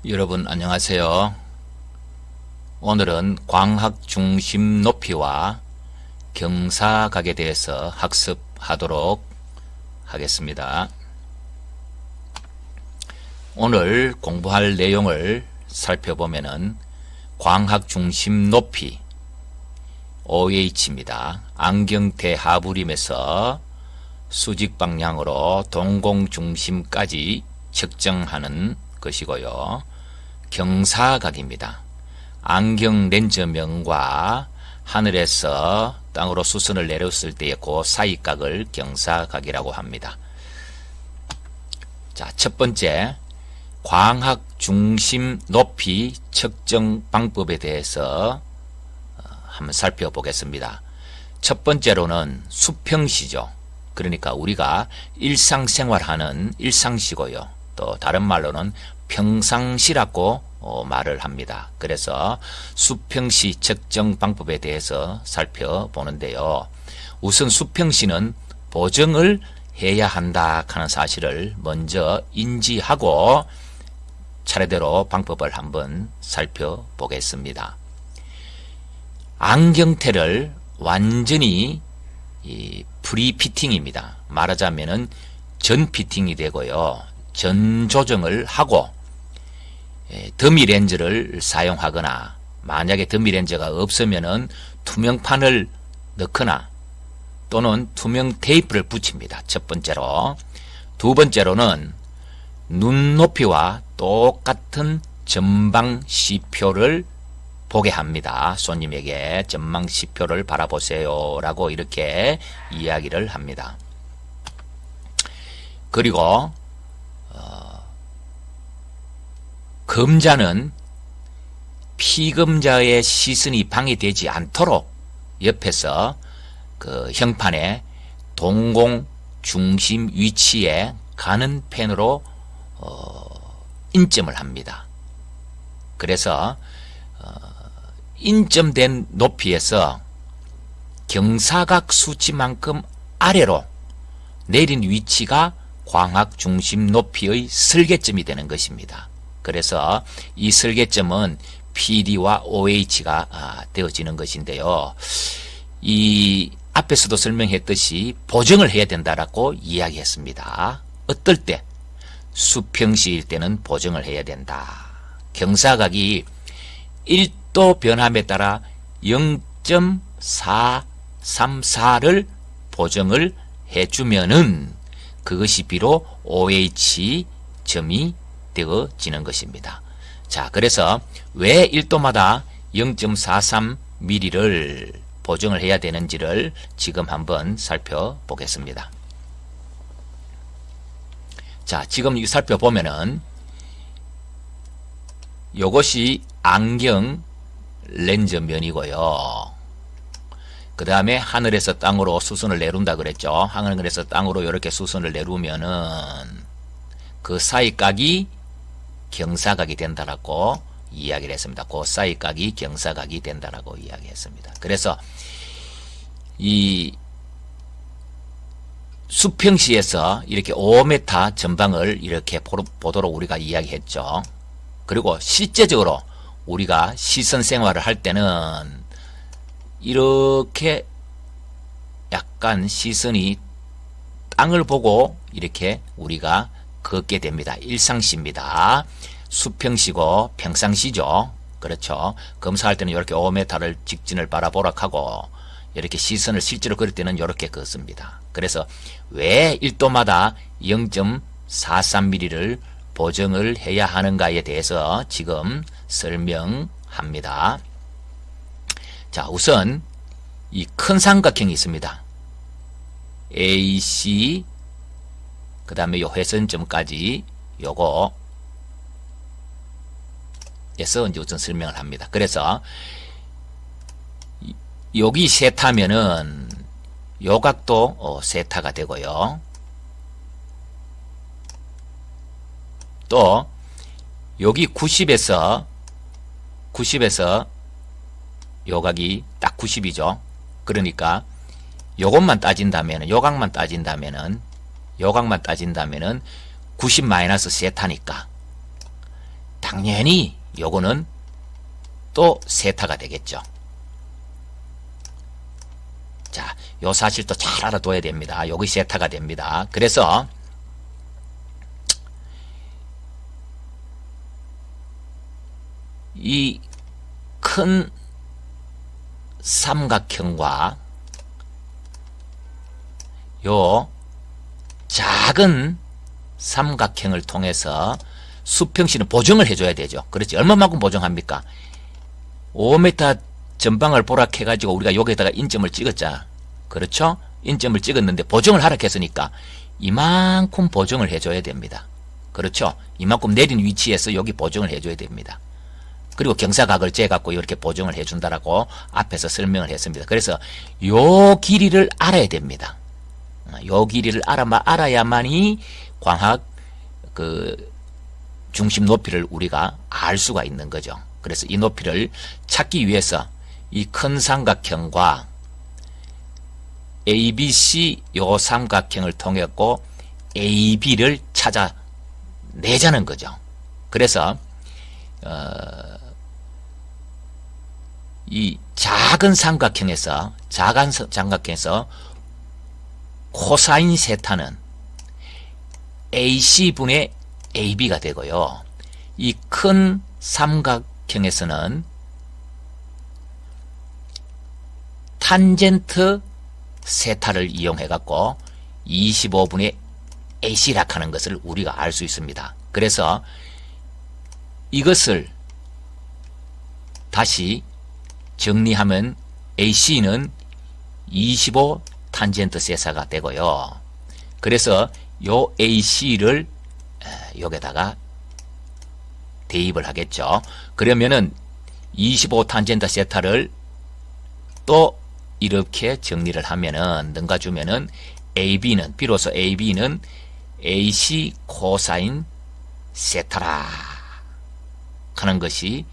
여러분 안녕하세요. 오늘은 광학 중심 높이와 경사각에 대해서 학습하도록 하겠습니다. 오늘 공부할 내용을 살펴보면은 광학 중심 높이 OH입니다. 안경테 하부림에서 수직 방향으로 동공 중심까지 측정하는 것이고요. 경사각입니다. 안경 렌즈면과 하늘에서 땅으로 수선을 내렸을 때의 그 사이각을 경사각이라고 합니다. 자, 첫 번째 광학 중심 높이 측정 방법에 대해서 한번 살펴보겠습니다. 첫 번째로는 수평시죠. 그러니까 우리가 일상생활하는 일상시고요. 또 다른 말로는 평상시라고 말을 합니다. 그래서 수평시 측정 방법에 대해서 살펴보는데요. 우선 수평시는 보정을 해야 한다 하는 사실을 먼저 인지하고 차례대로 방법을 한번 살펴보겠습니다. 안경테를 완전히 프리피팅입니다. 말하자면은 전 피팅이 되고요. 전 조정을 하고 더미 렌즈를 사용하거나 만약에 더미 렌즈가 없으면은 투명판을 넣거나 또는 투명 테이프를 붙입니다. 첫 번째로. 두 번째로는 눈높이와 똑같은 전방 시표를 보게 합니다. 손님에게 전방 시표를 바라보세요 라고 이렇게 이야기를 합니다. 그리고 검자는 피검자의 시선이 방해되지 않도록 옆에서 그 형판에 동공 중심 위치에 가는 펜으로 인점을 합니다. 그래서 인점된 높이에서 경사각 수치만큼 아래로 내린 위치가 광학 중심 높이의 설계점이 되는 것입니다. 그래서 이 설계점은 PD와 OH가 되어지는 것인데요. 이 앞에서도 설명했듯이 보정을 해야 된다라고 이야기했습니다. 어떨 때? 수평시일 때는 보정을 해야 된다. 경사각이 1도 변함에 따라 0.434를 보정을 해주면은 그것이 비록 OH 점이 되어지는 것입니다. 자, 그래서 왜 1도마다 0.43mm를 보정을 해야 되는지를 지금 한번 살펴보겠습니다. 자, 지금 살펴보면은 요것이 안경 렌즈 면이고요. 그 다음에 하늘에서 땅으로 수선을 내룬다 그랬죠. 하늘에서 땅으로 이렇게 수선을 내루면은 그 사이각이 경사각이 된다라고 이야기를 했습니다. 그 사이각이 경사각이 된다라고 이야기했습니다. 그래서 이 수평시에서 이렇게 5m 전방을 이렇게 보도록 우리가 이야기했죠. 그리고 실제적으로 우리가 시선 생활을 할 때는 이렇게 약간 시선이 땅을 보고 이렇게 우리가 걷게 됩니다. 일상시입니다. 수평시고 평상시죠. 그렇죠. 검사할 때는 이렇게 5m를 직진을 바라보락 하고 이렇게 시선을 실제로 그릴 때는 이렇게 걷습니다. 그래서 왜 1도마다 0.43mm를 보정을 해야 하는가에 대해서 지금 설명합니다. 자, 우선 이 큰 삼각형이 있습니다. AC 그 다음에 요 회선점까지 요거 에서 이제 우선 설명을 합니다. 그래서 여기 세타면은 요 각도 세타가 되고요. 또 여기 90에서 요 각이 딱 90이죠. 그러니까 요것만 따진다면은 요각만 따진다면은 90 마이너스 세타니까 당연히 요거는 또 세타가 되겠죠. 자, 요 사실도 잘 알아둬야 됩니다. 요게 세타가 됩니다. 그래서 이 큰 삼각형과 요 작은 삼각형을 통해서 수평식은 보정을 해줘야 되죠. 그렇지. 얼마만큼 보정합니까? 5m 전방을 보락해가지고 우리가 여기에다가 인점을 찍었자. 그렇죠? 인점을 찍었는데 보정을 하라 했으니까 이만큼 보정을 해줘야 됩니다. 그렇죠? 이만큼 내린 위치에서 여기 보정을 해줘야 됩니다. 그리고 경사각을 재갖고 이렇게 보정을 해준다라고 앞에서 설명을 했습니다. 그래서 요 길이를 알아야 됩니다. 요 길이를 알아야만이 광학 그 중심 높이를 우리가 알 수가 있는 거죠. 그래서 이 높이를 찾기 위해서 이 큰 삼각형과 ABC 요 삼각형을 통했고 AB를 찾아내자는 거죠. 그래서 이 작은 삼각형에서 코사인 세타는 AC분의 AB가 되고요. 이 큰 삼각형에서는 탄젠트 세타를 이용해 갖고 25분의 AC라 하는 것을 우리가 알 수 있습니다. 그래서 이것을 다시 정리하면 AC는 25 탄젠트 세타가 되고요. 그래서 요 AC를 여기다가 대입을 하겠죠. 그러면은 25 탄젠트 세타를 또 이렇게 정리를 하면은 넘가주면은 AB는 비로소 AB는 AC 코사인 세타라 하는 것이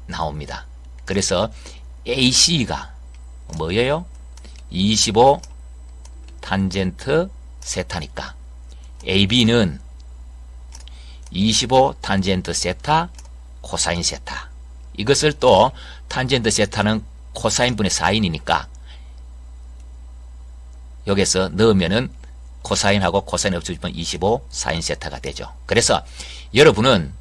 나옵니다. 그래서 AC가 뭐예요? 25 탄젠트 세타니까 AB는 25 탄젠트 세타 코사인 세타. 이것을 또 탄젠트 세타는 코사인 분의 사인이니까 여기서 넣으면은 코사인하고 코사인 없어지면 25 사인 세타가 되죠. 그래서 여러분은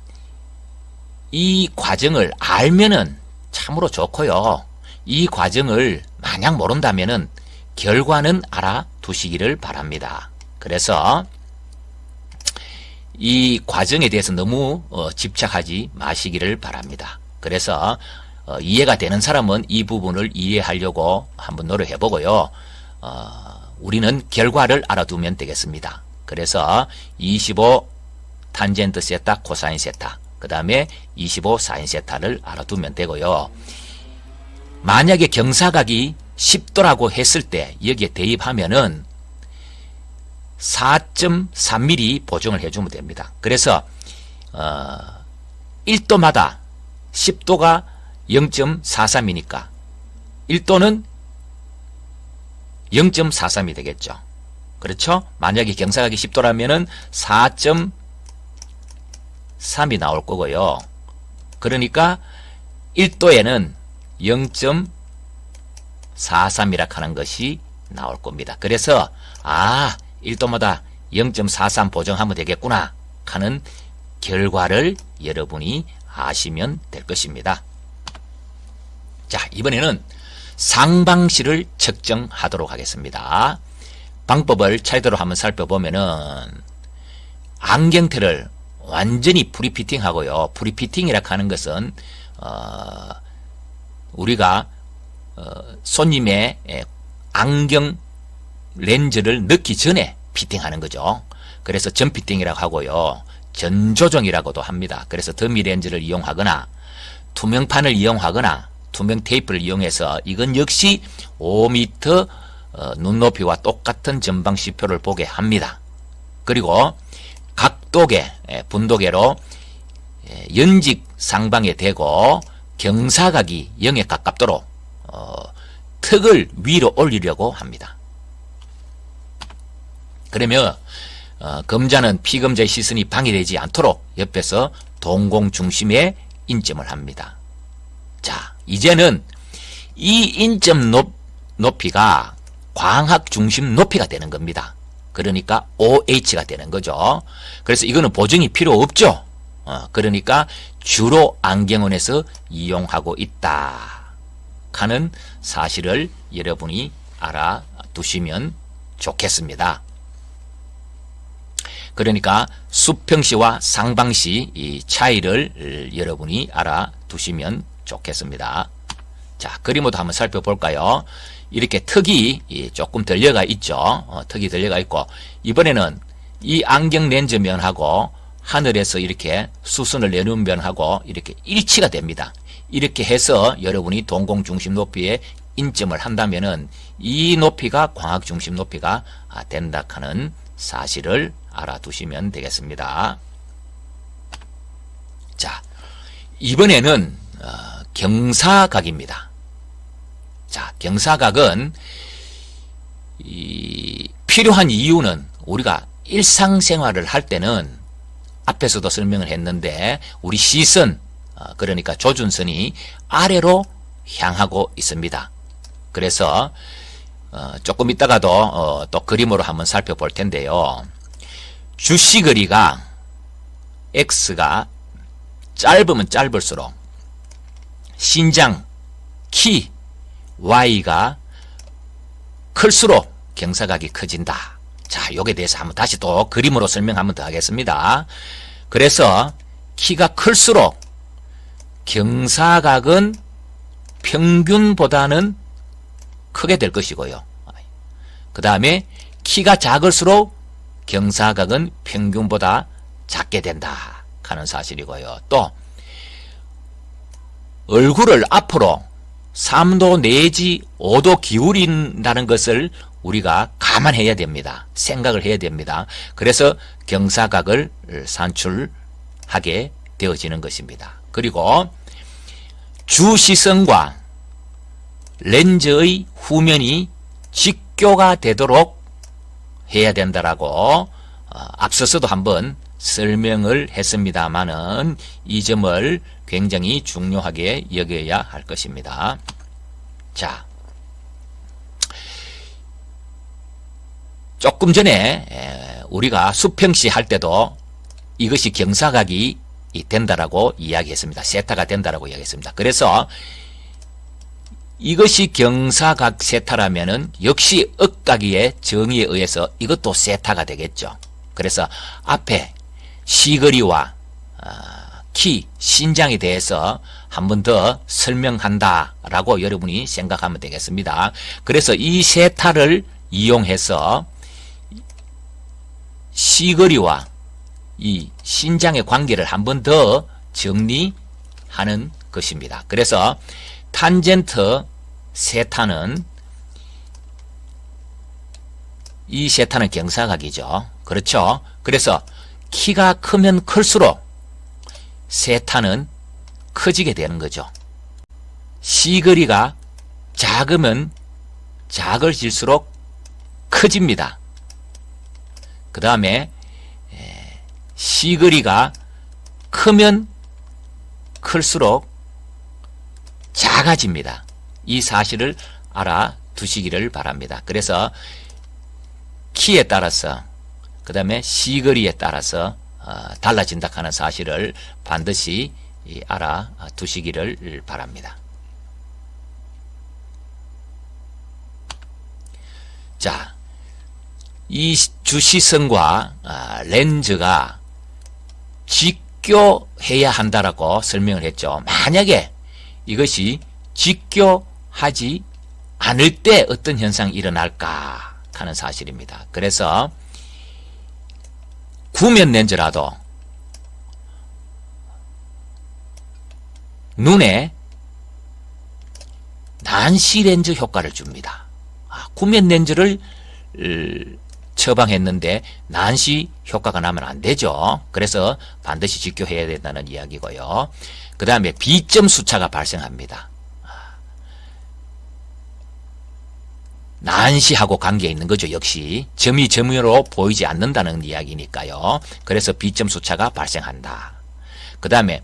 이 과정을 알면은 참으로 좋고요. 이 과정을 만약 모른다면은 결과는 알아두시기를 바랍니다. 그래서 이 과정에 대해서 너무 집착하지 마시기를 바랍니다. 그래서 이해가 되는 사람은 이 부분을 이해하려고 한번 노력해 보고요. 우리는 결과를 알아두면 되겠습니다. 그래서 25 탄젠트 세타 코사인 세타 그 다음에 25 사인 세타를 알아두면 되고요. 만약에 경사각이 10도라고 했을 때 여기에 대입하면은 4.3mm 보정을 해주면 됩니다. 그래서 1도마다 10도가 0.43이니까 1도는 0.43이 되겠죠. 그렇죠? 만약에 경사각이 10도라면은 4.3이 나올 거고요. 그러니까 1도에는 0.43이라 하는 것이 나올 겁니다. 그래서 1도마다 0.43 보정하면 되겠구나 하는 결과를 여러분이 아시면 될 것입니다. 자, 이번에는 상방시를 측정하도록 하겠습니다. 방법을 차례대로 한번 살펴보면은 안경테를 완전히 프리피팅 하고요. 프리피팅이라 하는 것은 우리가 손님의 안경 렌즈를 넣기 전에 피팅하는 거죠. 그래서 전피팅이라고 하고요. 전조정이라고도 합니다. 그래서 더미 렌즈를 이용하거나 투명판을 이용하거나 투명 테이프를 이용해서 이건 역시 5m 눈높이와 똑같은 전방시표를 보게 합니다. 그리고 각도계 분도계로 연직 상방에 대고 경사각이 0에 가깝도록 턱을 위로 올리려고 합니다. 그러면 검자는 피검자의 시선이 방해되지 않도록 옆에서 동공 중심에 인점을 합니다. 자, 이제는 이 인점 높이가 광학 중심 높이가 되는 겁니다. 그러니까 OH가 되는 거죠. 그래서 이거는 보정이 필요 없죠. 그러니까 주로 안경원에서 이용하고 있다 하는 사실을 여러분이 알아두시면 좋겠습니다. 그러니까 수평시와 상방시 이 차이를 여러분이 알아두시면 좋겠습니다. 자, 그림으로 한번 살펴볼까요? 이렇게 턱이 조금 들려가 있죠. 턱이 들려가 있고, 이번에는 이 안경 렌즈 면하고 하늘에서 이렇게 수선을 내놓은 면하고 이렇게 일치가 됩니다. 이렇게 해서 여러분이 동공 중심 높이에 인점을 한다면은 이 높이가 광학 중심 높이가 된다 하는 사실을 알아두시면 되겠습니다. 자, 이번에는 경사각입니다. 자, 경사각은 필요한 이유는 우리가 일상생활을 할 때는 앞에서도 설명을 했는데 우리 시선, 그러니까 조준선이 아래로 향하고 있습니다. 그래서 조금 있다가도 또 그림으로 한번 살펴볼 텐데요. 주시거리가 X가 짧으면 짧을수록 신장, 키, Y가 클수록 경사각이 커진다. 자, 요게 대해서 한번 다시 또 그림으로 설명 한번 더 하겠습니다. 그래서 키가 클수록 경사각은 평균보다는 크게 될 것이고요. 그 다음에 키가 작을수록 경사각은 평균보다 작게 된다 하는 사실이고요. 또 얼굴을 앞으로 3도 내지 5도 기울인다는 것을 우리가 감안해야 됩니다. 생각을 해야 됩니다. 그래서 경사각을 산출하게 되어지는 것입니다. 그리고 주시선과 렌즈의 후면이 직교가 되도록 해야 된다라고 앞서서도 한번 설명을 했습니다만은 이 점을 굉장히 중요하게 여겨야 할 것입니다. 자, 조금 전에 우리가 수평시 할 때도 이것이 경사각이 된다라고 이야기했습니다. 세타가 된다라고 이야기했습니다. 그래서 이것이 경사각 세타라면은 역시 억가기의 정의에 의해서 이것도 세타가 되겠죠. 그래서 앞에 시거리와 키, 신장에 대해서 한 번 더 설명한다라고 여러분이 생각하면 되겠습니다. 그래서 이 세타를 이용해서 시거리와 이 신장의 관계를 한 번 더 정리하는 것입니다. 그래서 탄젠트 세타는 이 세타는 경사각이죠. 그렇죠? 그래서 키가 크면 클수록 세타는 커지게 되는 거죠. 시거리가 작으면 작을수록 커집니다. 그 다음에 시거리가 크면 클수록 작아집니다. 이 사실을 알아두시기를 바랍니다. 그래서 키에 따라서 그 다음에 시거리에 따라서 달라진다 하는 사실을 반드시 알아두시기를 바랍니다. 자, 이 주시선과 렌즈가 직교해야 한다라고 설명을 했죠. 만약에 이것이 직교하지 않을 때 어떤 현상이 일어날까 하는 사실입니다. 그래서 구면 렌즈라도 눈에 난시 렌즈 효과를 줍니다. 구면 렌즈를 처방했는데 난시 효과가 나면 안 되죠. 그래서 반드시 직교해야 된다는 이야기고요. 그 다음에 비점 수차가 발생합니다. 난시하고 관계 있는 거죠. 역시 점이 점으로 보이지 않는다는 이야기니까요. 그래서 비점 수차가 발생한다. 그 다음에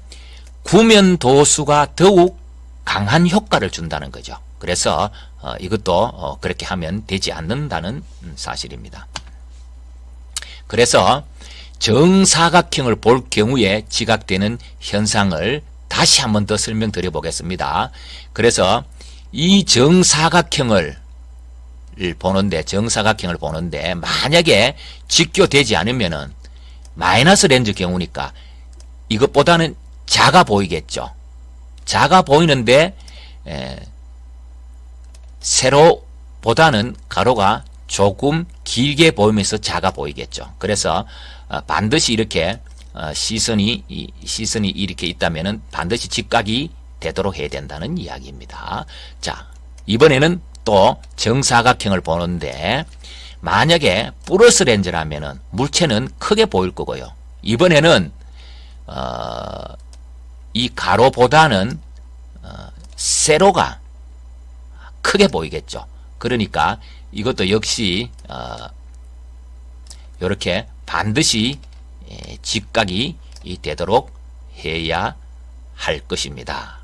구면도수가 더욱 강한 효과를 준다는 거죠. 그래서 이것도 그렇게 하면 되지 않는다는 사실입니다. 그래서 정사각형을 볼 경우에 지각되는 현상을 다시 한 번 더 설명드려 보겠습니다. 그래서 이 정사각형을 보는데 만약에 직교되지 않으면은 마이너스 렌즈 경우니까 이것보다는 작아 보이겠죠. 작아 보이는데 세로보다는 가로가 조금 길게 보이면서 작아 보이겠죠. 그래서 반드시 이렇게 시선이 이렇게 있다면은 반드시 직각이 되도록 해야 된다는 이야기입니다. 자, 이번에는 또 정사각형을 보는데 만약에 플러스 렌즈라면은 물체는 크게 보일 거고요. 이번에는 이 가로보다는 세로가 크게 보이겠죠. 그러니까 이것도 역시 이렇게 반드시 직각이 되도록 해야 할 것입니다.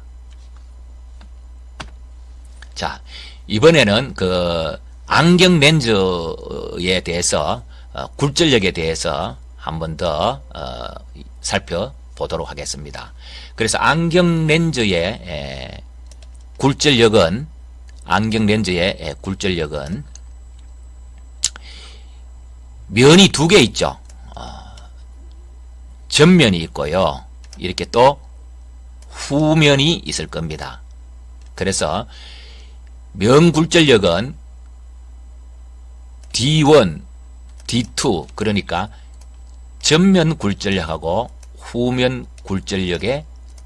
자, 이번에는 그 안경 렌즈에 대해서 굴절력에 대해서 한 번 더 살펴보도록 하겠습니다. 그래서 안경 렌즈의 굴절력은 면이 두 개 있죠. 전면이 있고요. 이렇게 또 후면이 있을 겁니다. 그래서 면 굴절력은 D1, D2 그러니까 전면 굴절력하고 후면 굴절력의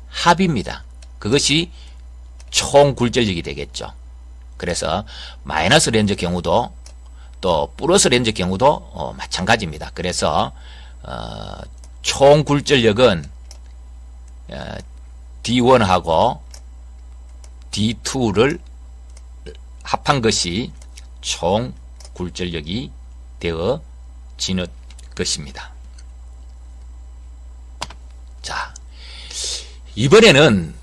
합입니다. 그것이 총 굴절력이 되겠죠. 그래서 마이너스 렌즈 경우도 또 플러스 렌즈 경우도 마찬가지입니다. 그래서 총 굴절력은 D1하고 D2를 합한 것이 총 굴절력이 되어지는 것입니다. 자, 이번에는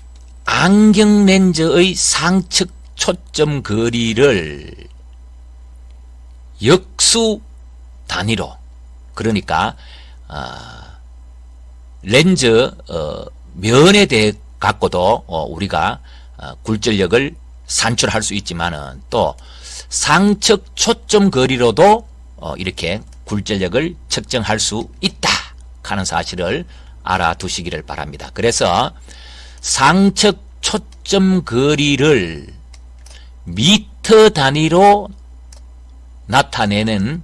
안경 렌즈의 상측 초점 거리를 역수 단위로, 그러니까 렌즈 면에 대해 갖고도 우리가 굴절력을 산출할 수 있지만은 또 상측 초점 거리로도 이렇게 굴절력을 측정할 수 있다 하는 사실을 알아두시기를 바랍니다. 그래서 상측 초점 거리를 미터 단위로 나타내는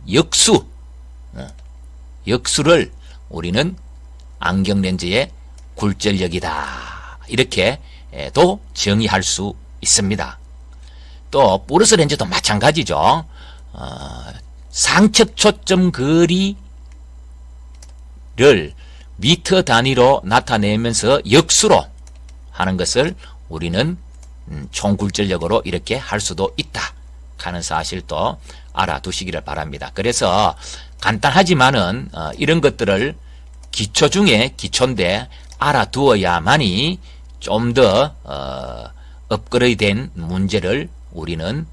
역수를 우리는 안경 렌즈의 굴절력이다 이렇게도 정의할 수 있습니다. 또 플러스 렌즈도 마찬가지죠. 상측 초점 거리를 미터 단위로 나타내면서 역수로 하는 것을 우리는 총 굴절력으로 이렇게 할 수도 있다 하는 사실도 알아두시기를 바랍니다. 그래서 간단하지만은 이런 것들을 기초 중에 기초인데 알아두어야만이 좀 더 업그레이드된 문제를 우리는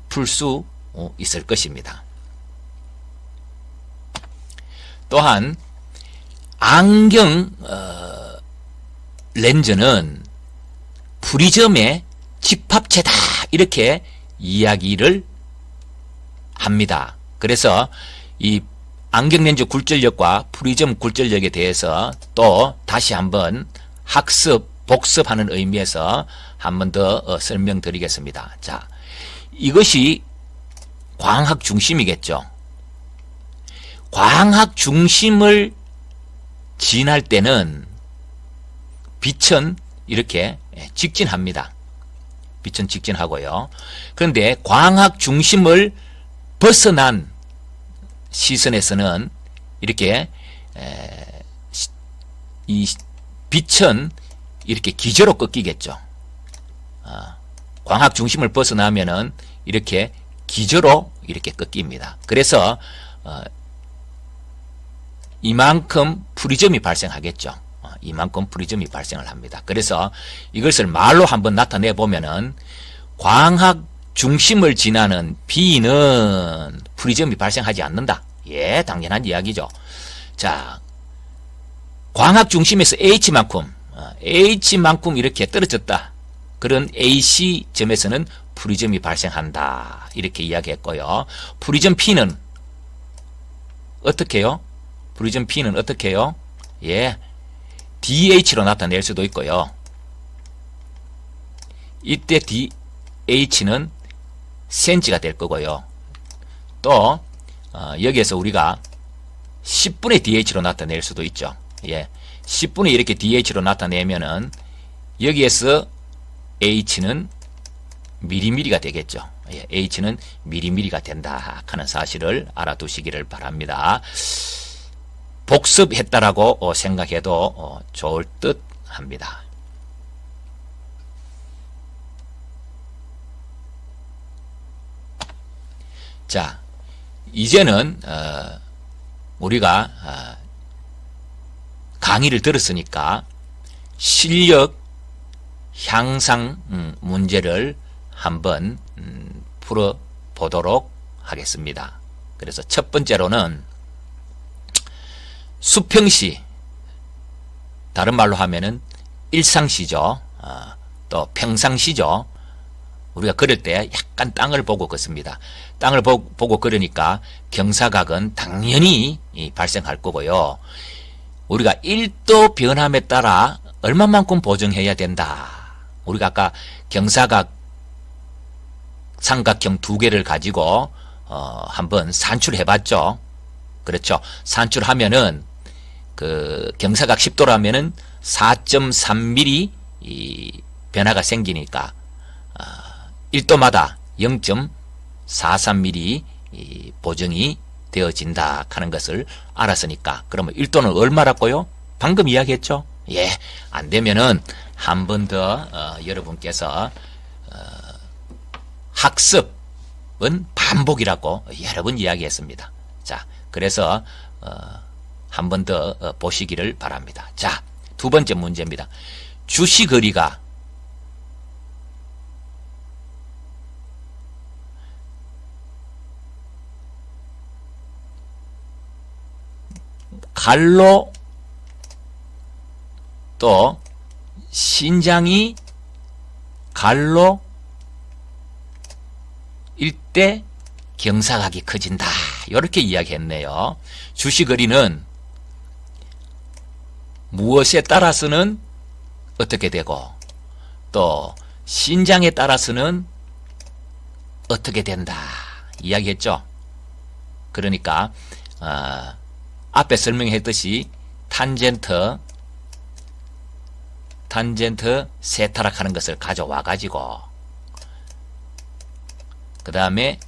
풀 수 있을 것입니다. 또한 안경 렌즈는 프리즘의 집합체다 이렇게 이야기를 합니다. 그래서 이 안경 렌즈 굴절력과 프리즘 굴절력에 대해서 또 다시 한번 복습하는 의미에서 한 번 더 설명드리겠습니다. 자, 이것이 광학 중심이겠죠. 광학 중심을 지날 때는 빛은 이렇게 직진합니다. 빛은 직진하고요. 그런데 광학 중심을 벗어난 시선에서는 이렇게 이 빛은 이렇게 기저로 꺾이겠죠. 광학 중심을 벗어나면은 이렇게 기저로 이렇게 꺾입니다. 그래서 이만큼 프리즘이 발생하겠죠. 이만큼 프리즘이 발생을 합니다. 그래서 이것을 말로 한번 나타내 보면은 광학 중심을 지나는 B는 프리즘이 발생하지 않는다. 예, 당연한 이야기죠. 자, 광학 중심에서 H만큼 이렇게 떨어졌다. 그런 AC 점에서는 프리즘이 발생한다. 이렇게 이야기했고요. 프리즘 P는 어떻게 해요? 프리즘 P는 어떻게 해요? 예, DH로 나타낼 수도 있고요. 이때 DH는 센치가 될 거고요. 또 여기에서 우리가 10분의 DH로 나타낼 수도 있죠. 예, 10분의 이렇게 DH로 나타내면은 여기에서 H는 미리미리가 되겠죠. 예, H는 미리미리가 된다 하는 사실을 알아두시기를 바랍니다. 복습했다라고 생각해도 좋을 듯 합니다. 자, 이제는 우리가 강의를 들었으니까 실력 향상 문제를 한번 풀어보도록 하겠습니다. 그래서 첫 번째로는 수평시, 다른 말로 하면은 일상시죠. 또 평상시죠. 우리가 걸을 때 약간 땅을 보고 걷습니다. 땅을 보고 걸으니까 경사각은 당연히 발생할 거고요. 우리가 1도 변함에 따라 얼마만큼 보정해야 된다. 우리가 아까 경사각 삼각형 두 개를 가지고 한번 산출해 봤죠. 그렇죠. 산출하면은 그 경사각 10도라면은 4.3mm 이 변화가 생기니까 1도마다 0.43mm 이 보정이 되어진다 하는 것을 알았으니까, 그러면 1도는 얼마라고요? 방금 이야기했죠. 예, 안 되면은 한 번 더 여러분께서 학습은 반복이라고 여러 번 이야기했습니다. 자, 그래서 한 번 더 보시기를 바랍니다. 자, 두 번째 문제입니다. 주시거리가 갈로 또 신장이 갈로 일대 경사각이 커진다. 이렇게 이야기했네요. 주시거리는 무엇에 따라서는 어떻게 되고 또 신장에 따라서는 어떻게 된다 이야기했죠. 그러니까 앞에 설명했듯이 탄젠트 세타락하는 것을 가져와 가지고 그 다음에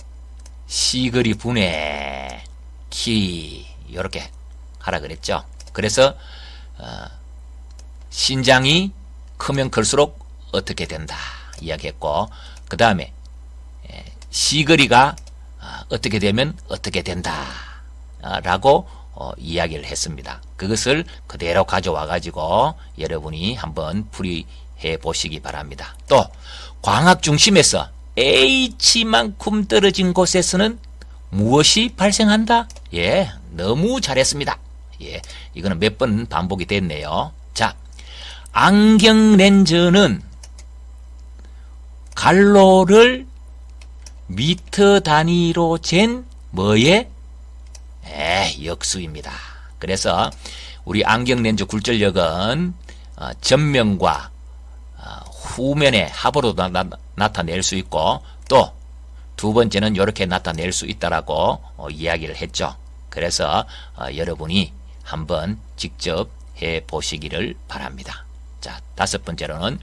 시거리 분해 키 이렇게 하라 그랬죠. 그래서 신장이 크면 클수록 어떻게 된다 이야기했고, 그 다음에 시거리가 어떻게 되면 어떻게 된다 라고 이야기를 했습니다. 그것을 그대로 가져와 가지고 여러분이 한번 풀이해 보시기 바랍니다. 또 광학 중심에서 H만큼 떨어진 곳에서는 무엇이 발생한다? 예, 너무 잘했습니다. 예, 이거는 몇 번 반복이 됐네요. 자, 안경 렌즈는 갈로를 미터 단위로 잰 뭐에? 역수입니다. 그래서 우리 안경 렌즈 굴절력은 전면과 후면의 합으로 나타낼 수 있고, 또 두 번째는 이렇게 나타낼 수 있다라고 이야기를 했죠. 그래서 여러분이 한번 직접 해 보시기를 바랍니다. 자, 다섯 번째로는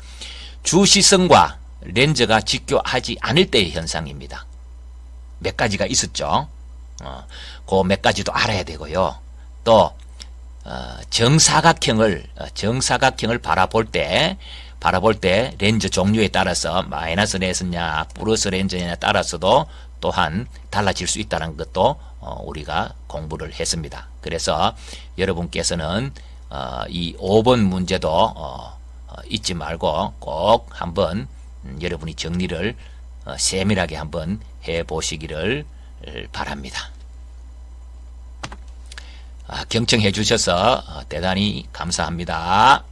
주시성과 렌즈가 직교하지 않을 때의 현상입니다. 몇 가지가 있었죠. 그 몇 가지도 알아야 되고요. 또 정사각형을 바라볼 때 바라볼 때 렌즈 종류에 따라서 마이너스 렌즈냐 플러스 렌즈냐에 따라서도 또한 달라질 수 있다는 것도 우리가 공부를 했습니다. 그래서 여러분께서는 이 5번 문제도 잊지 말고 꼭 한번 여러분이 정리를 세밀하게 한번 해 보시기를 바랍니다. 경청해 주셔서 대단히 감사합니다.